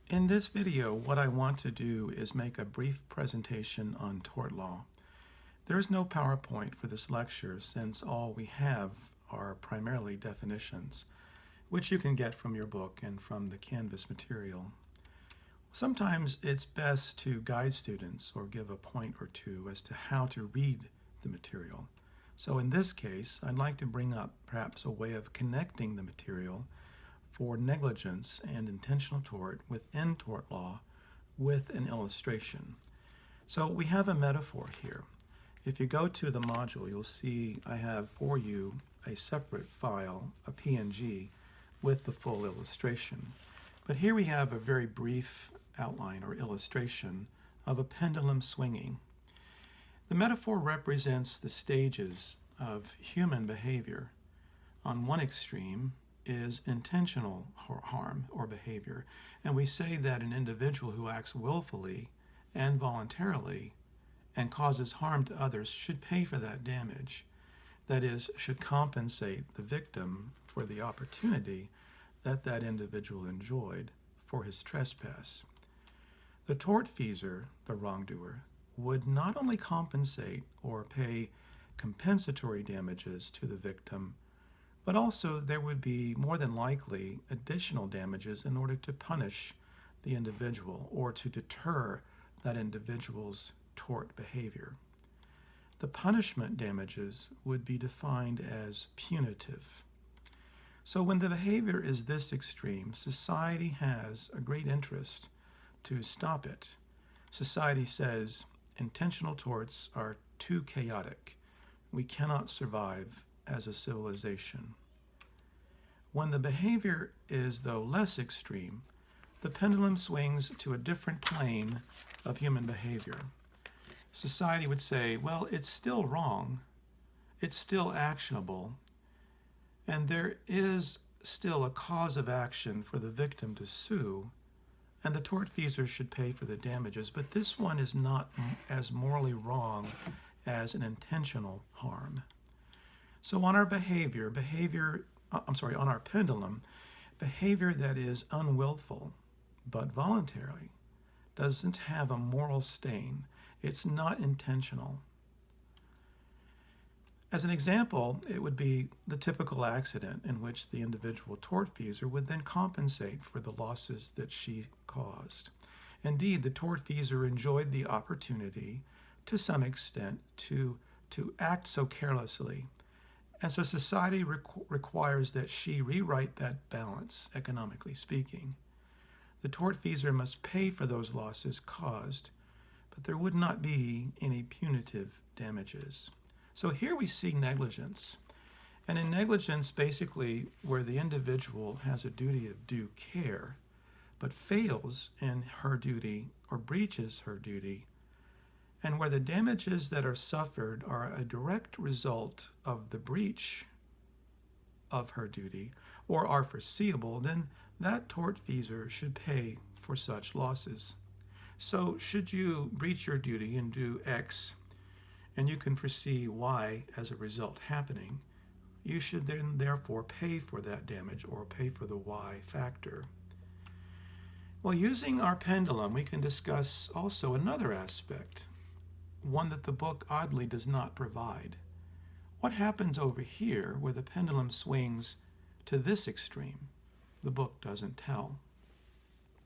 In this video, what I want to do is make a brief presentation on tort law. There is no PowerPoint for this lecture since all we have are primarily definitions, which you can get from your book and from the Canvas material. Sometimes it's best to guide students or give a point or two as to how to read the material. So in this case, I'd like to bring up perhaps a way of connecting the material for negligence and intentional tort within tort law with an illustration. So we have a metaphor here. If you go to the module, you'll see I have for you a separate file, a PNG, with the full illustration. But here we have a very brief outline or illustration of a pendulum swinging. The metaphor represents the stages of human behavior. On one extreme is intentional harm or behavior, and we say that an individual who acts willfully and voluntarily and causes harm to others should pay for that damage. That is, should compensate the victim for the opportunity that that individual enjoyed for his trespass. The tortfeasor, the wrongdoer, would not only compensate or pay compensatory damages to the victim, but also there would be more than likely additional damages in order to punish the individual or to deter that individual's tort behavior. The punishment damages would be defined as punitive. So when the behavior is this extreme, society has a great interest to stop it. Society says intentional torts are too chaotic. We cannot survive as a civilization. When the behavior is, though, less extreme, the pendulum swings to a different plane of human behavior. Society would say, well, it's still wrong, it's still actionable, and there is still a cause of action for the victim to sue, and the tortfeasor should pay for the damages, but this one is not as morally wrong as an intentional harm. So on our on our pendulum, behavior that is unwillful but voluntary doesn't have a moral stain. It's not intentional. As an example, it would be the typical accident in which the individual tortfeasor would then compensate for the losses that she caused. Indeed, the tortfeasor enjoyed the opportunity to some extent to act so carelessly. And so society requires that she rewrite that balance, economically speaking. The tortfeasor must pay for those losses caused, but there would not be any punitive damages. So here we see negligence. And in negligence, basically, where the individual has a duty of due care, but fails in her duty or breaches her duty, and where the damages that are suffered are a direct result of the breach of her duty or are foreseeable, then that tortfeasor should pay for such losses. So should you breach your duty and do X, and you can foresee Y as a result happening, you should then therefore pay for that damage or pay for the Y factor. Well, using our pendulum, we can discuss also another aspect, one that the book oddly does not provide. What happens over here where the pendulum swings to this extreme? The book doesn't tell.